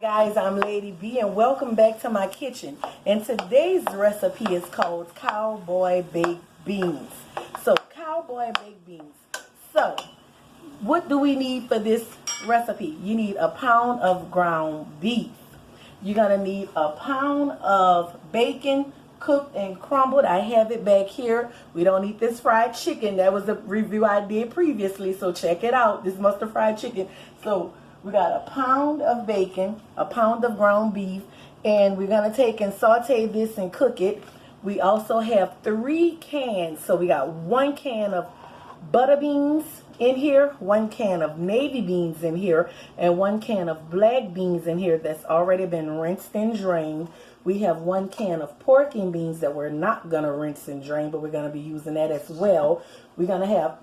Guys, I'm Lady B and welcome back to my kitchen. And today's recipe is called Cowboy Baked Beans. So, Cowboy Baked Beans. So, what do we need for this recipe? You need a pound of ground beef. You're going to need a pound of bacon, cooked and crumbled. I have it back here. We don't eat this fried chicken. That was a review I did previously, so check it out. This mustard fried chicken. So, we got a pound of bacon, a pound of ground beef, and we're going to take and saute this and cook it. We also have 3 cans. So we got 1 can of butter beans in here, 1 can of navy beans in here, and 1 can of black beans in here that's already been rinsed and drained. We have 1 can of pork and beans that we're not going to rinse and drain, but we're going to be using that as well. We're going to have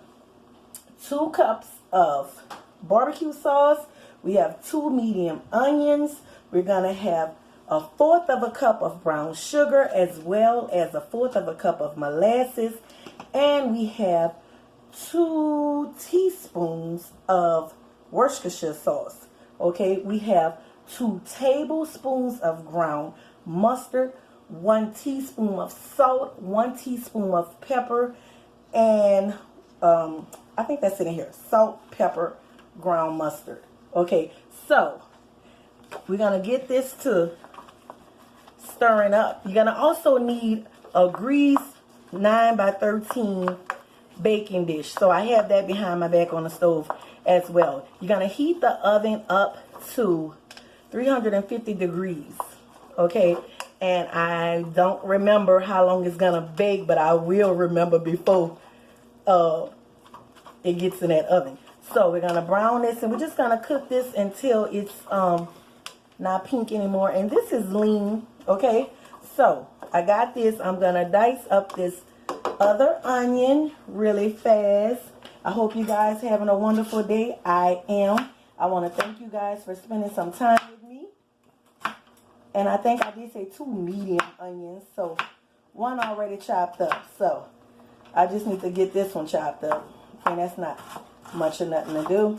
2 cups of barbecue sauce. We have 2 medium onions. We're going to have 1/4 of a cup of brown sugar as well as 1/4 of a cup of molasses. And we have 2 teaspoons of Worcestershire sauce. Okay, we have 2 tablespoons of ground mustard, 1 teaspoon of salt, 1 teaspoon of pepper, and I think that's it in here. Salt, pepper, ground mustard. Okay, so we're going to get this to stirring up. You're going to also need a greased 9 by 13 baking dish. So I have that behind my back on the stove as well. You're going to heat the oven up to 350 degrees. Okay, and I don't remember how long it's going to bake, but I will remember before it gets in that oven. So we're going to brown this, and we're just going to cook this until it's not pink anymore. And this is lean, okay? So I got this. I'm going to dice up this other onion really fast. I hope you guys having a wonderful day. I am. I want to thank you guys for spending some time with me. And I think I did say 2 medium onions. So 1 already chopped up. So I just need to get this one chopped up. And that's not much or nothing to do.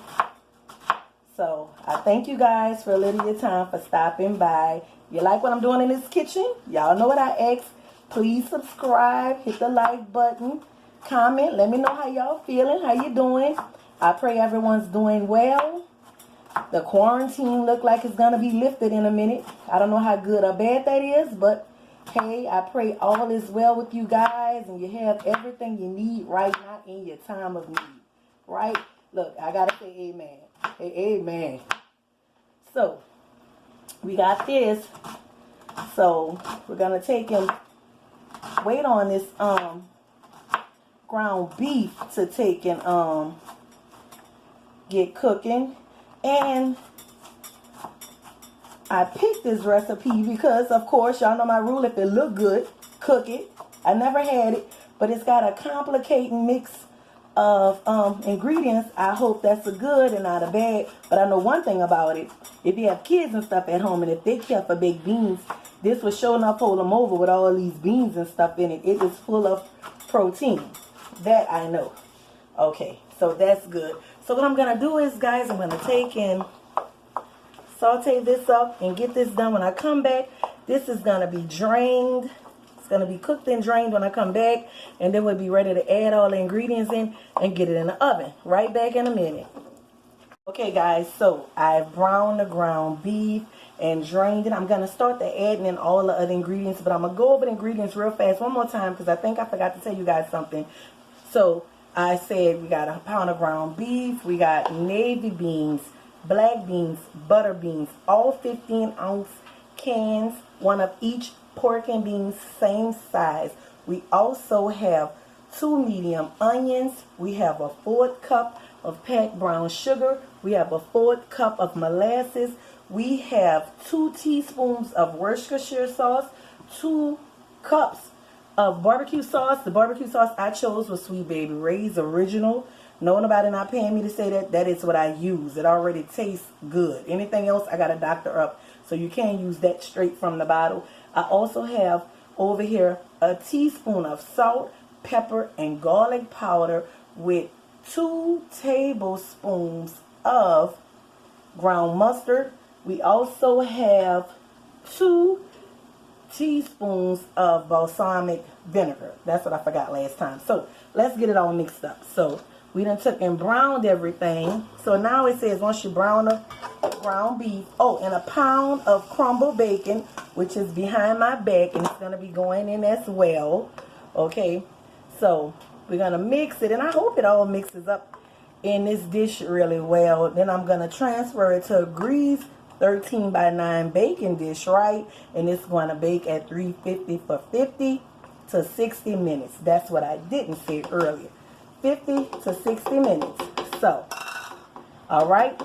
So I thank you guys for a little your time for stopping by. You like what I'm doing in this kitchen? Y'all know what I ask. Please subscribe, hit the like button, comment, let me know how y'all feeling, how you doing. I pray everyone's doing well. The quarantine look like it's gonna be lifted in a minute. I don't know how good or bad that is, but hey, I pray all is well with you guys and you have everything you need right now in your time of need. Right? Look, I gotta say amen. Hey, amen. So, we got this. So, we're gonna take and wait on this ground beef to take and get cooking. And I picked this recipe because, of course, y'all know my rule. If it look good, cook it. I never had it, but it's got a complicating mix of ingredients. I hope that's a good and not a bad. But I know one thing about it. If you have kids and stuff at home and if they care for baked beans, this will sure enough hold them over with all these beans and stuff in it. It is full of protein. That I know. Okay, so that's good. So what I'm going to do is, guys, I'm going to take and saute this up and get this done. When I come back, this is going to be drained. It's going to be cooked and drained when I come back, and then we'll be ready to add all the ingredients in and get it in the oven. Right back in a minute. Okay, guys, so I've browned the ground beef and drained it. I'm going to start to adding in all the other ingredients, but I'm going to go over the ingredients real fast one more time because I think I forgot to tell you guys something. So I said we got a pound of ground beef, we got navy beans, black beans, butter beans, all 15-ounce cans, 1 of each, pork and beans, same size. We also have 2 medium onions. We have a 1/4 cup of packed brown sugar. We have a 1/4 cup of molasses. We have 2 teaspoons of Worcestershire sauce, 2 cups of barbecue sauce. The barbecue sauce I chose was Sweet Baby Ray's original. No, nobody not paying me to say that. That is what I use. It already tastes good. Anything else, I got to doctor up. So you can use that straight from the bottle. I also have over here a teaspoon of salt, pepper, and garlic powder with 2 tablespoons of ground mustard, We also have 2 teaspoons of balsamic vinegar. That's what I forgot last time. So let's get it all mixed up. So we done took and browned everything. So now it says once you brown the ground beef, oh, and a pound of crumbled bacon, which is behind my back, and it's going to be going in as well. Okay, so we're going to mix it, and I hope it all mixes up in this dish really well. Then I'm going to transfer it to a greased 13 by 9 baking dish, right? And it's going to bake at 350 for 50 to 60 minutes. That's what I didn't say earlier. 50 to 60 minutes. So, all right.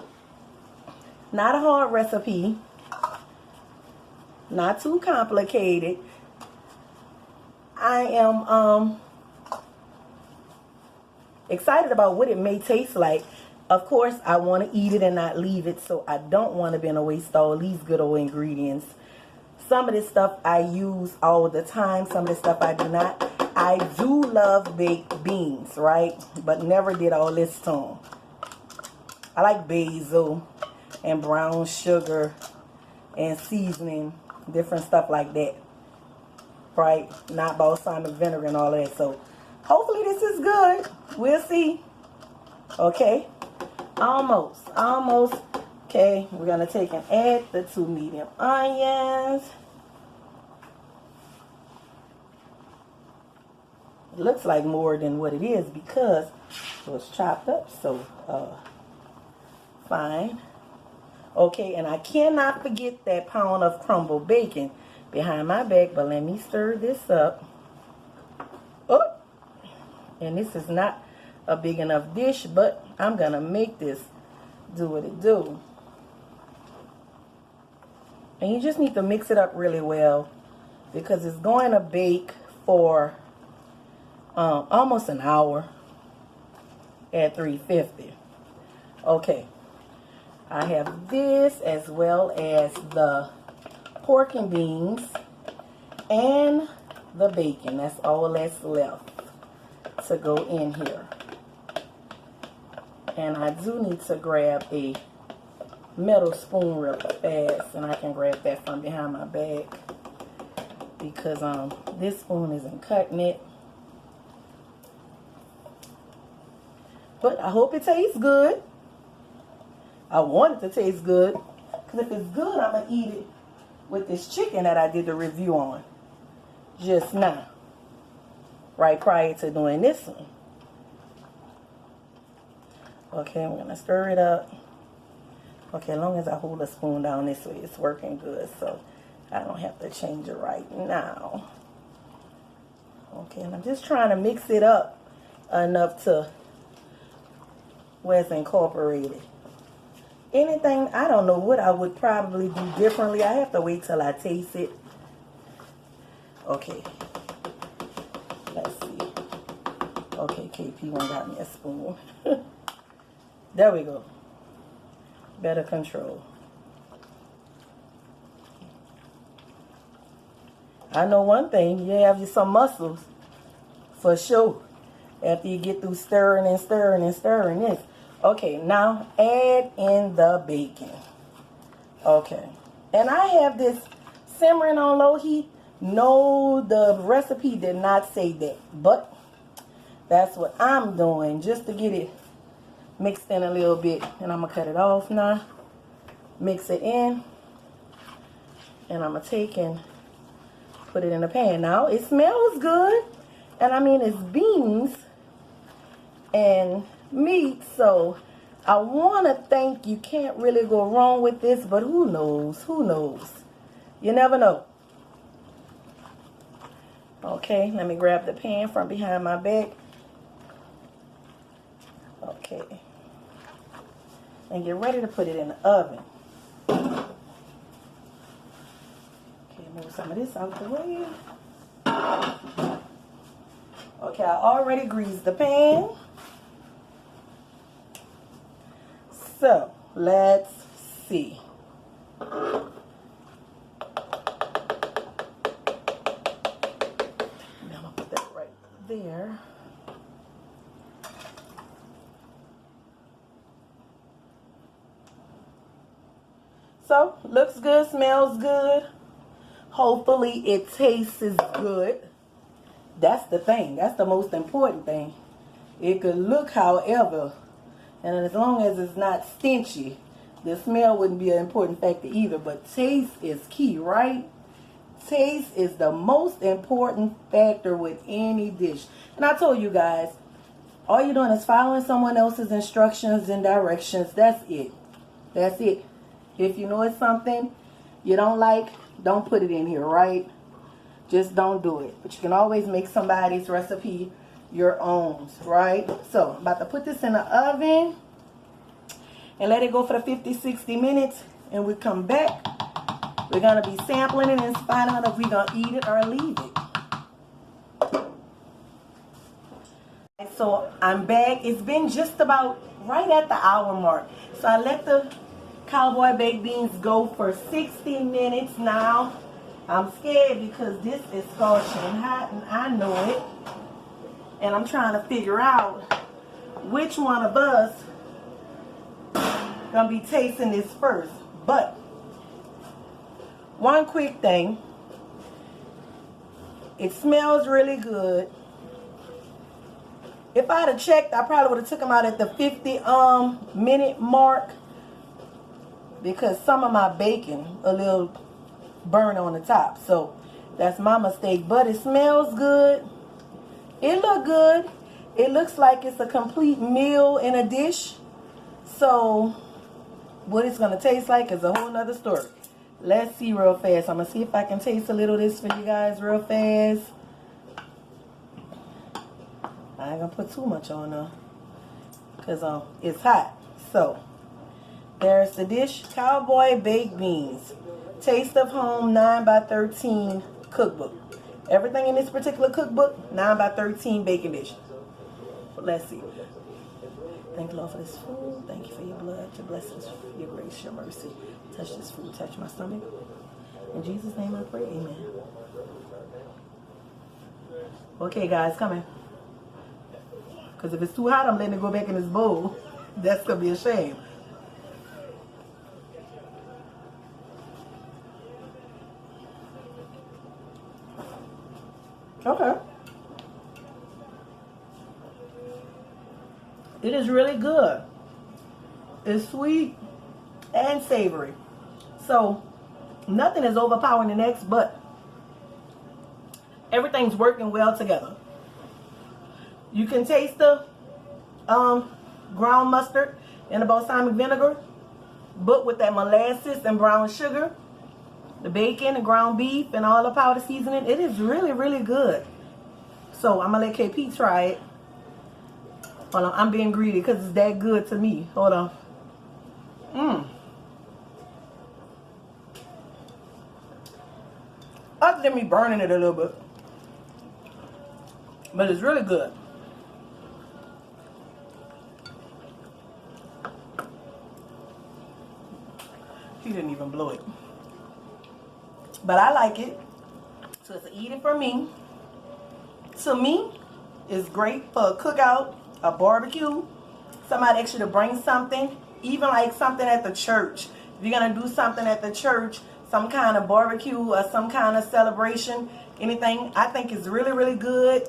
Not a hard recipe. Not too complicated. I am excited about what it may taste like. Of course, I want to eat it and not leave it, so I don't want to be in a waste all these good old ingredients. Some of this stuff I use all the time. Some of this stuff I do not. I do love baked beans, right? But never did all this to them. I like basil and brown sugar and seasoning, different stuff like that, right? Not balsamic vinegar and all that. So hopefully this is good. We'll see. Okay. Almost. Okay, we're going to take and add the 2 medium onions. It looks like more than what it is because it was chopped up, so fine. Okay, and I cannot forget that pound of crumbled bacon behind my back, but let me stir this up. Oh, and this is not a big enough dish, but I'm gonna make this do what it do. And you just need to mix it up really well because it's going to bake for almost an hour at 350. Okay, I have this as well as the pork and beans and the bacon. That's all that's left to go in here. And I do need to grab a metal spoon really fast, and I can grab that from behind my back because this spoon isn't cutting it. But I hope it tastes good. I want it to taste good because if it's good, I'm going to eat it with this chicken that I did the review on just now, right prior to doing this one. Okay, I'm going to stir it up. Okay, as long as I hold the spoon down this way, it's working good. So I don't have to change it right now. Okay, and I'm just trying to mix it up enough to where it's incorporated. Anything, I don't know what I would probably do differently. I have to wait till I taste it. Okay. Let's see. Okay, KP1 got me a spoon. There we go. Better control. I know one thing, you have some muscles for sure after you get through stirring and stirring and stirring this. Okay, now add in the bacon. Okay, and I have this simmering on low heat. No, the recipe did not say that, but that's what I'm doing just to get it mixed in a little bit. And I'm going to cut it off now. Mix it in. And I'm going to take and put it in the pan. Now, it smells good. And I mean, it's beans and meat. So, I want to think you can't really go wrong with this. But who knows? Who knows? You never know. Okay, let me grab the pan from behind my back. Okay. And get ready to put it in the oven. Okay, move some of this out the way. Okay, I already greased the pan. So, let's see. Now I'm going to put that right there. So, looks good, smells good. Hopefully it tastes good. That's the thing. That's the most important thing. It could look however, and as long as it's not stinchy, the smell wouldn't be an important factor either. But taste is key, right? Taste is the most important factor with any dish. And I told you guys, all you're doing is following someone else's instructions and directions. That's it. That's it. If you know it's something you don't like, don't put it in here, right? Just don't do it. But you can always make somebody's recipe your own, right? So I'm about to put this in the oven and let it go for the 50-60 minutes, and we come back. We're going to be sampling it and finding out if we're going to eat it or leave it. So I'm back. It's been just about right at the hour mark. So I let the Cowboy Baked Beans go for 60 minutes now. I'm scared because this is scorching hot and I know it. And I'm trying to figure out which one of us gonna be tasting this first. But one quick thing, it smells really good. If I had checked, I probably would have took them out at the 50 minute mark, because some of my bacon a little burn on the top. So that's my mistake. But it smells good. It look good. It looks like it's a complete meal in a dish. So what it's going to taste like is a whole nother story. Let's see real fast. I'm going to see if I can taste a little of this for you guys real fast. I ain't going to put too much on there because it's hot. So there's the dish. Cowboy Baked Beans. Taste of Home 9x13 cookbook. Everything in this particular cookbook, 9x13 baking dish. But let's see. Thank you, Lord, for this food. Thank you for your blood, your blessings, your grace, your mercy. Touch this food, touch my stomach. In Jesus' name I pray, amen. Okay, guys, come in. Because if it's too hot, I'm letting it go back in this bowl. That's going to be a shame. Okay. It is really good. It's sweet and savory. So nothing is overpowering the next, but everything's working well together. You can taste the ground mustard and the balsamic vinegar, but with that molasses and brown sugar, the bacon, the ground beef, and all the powder seasoning, it is really, really good. So I'm going to let KP try it. Hold on, I'm being greedy because it's that good to me. Hold on. Other than me burning it a little bit. But it's really good. He didn't even blow it. But I like it. So it's eating for me. To me, it's great for a cookout, a barbecue. Somebody asked you to bring something. Even like something at the church. If you're going to do something at the church, some kind of barbecue or some kind of celebration, anything, I think is really, really good.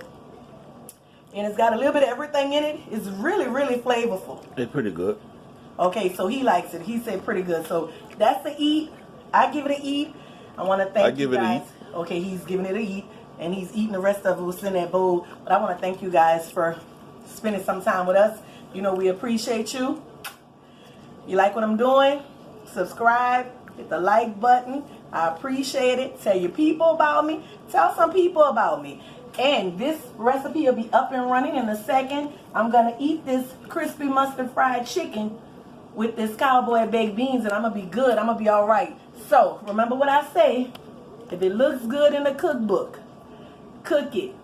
And it's got a little bit of everything in it. It's really, really flavorful. It's pretty good. Okay, so he likes it. He said pretty good. So that's the eat. I give it a eat. I want to thank you guys. Okay, he's giving it a eat. And he's eating the rest of it what's in that bowl. But I want to thank you guys for spending some time with us. You know, we appreciate you. You like what I'm doing? Subscribe. Hit the like button. I appreciate it. Tell your people about me. Tell some people about me. And this recipe will be up and running in a second. I'm going to eat this crispy mustard fried chicken with this Cowboy Baked Beans, and I'm going to be good. I'm going to be all right. So, remember what I say. If it looks good in the cookbook, cook it.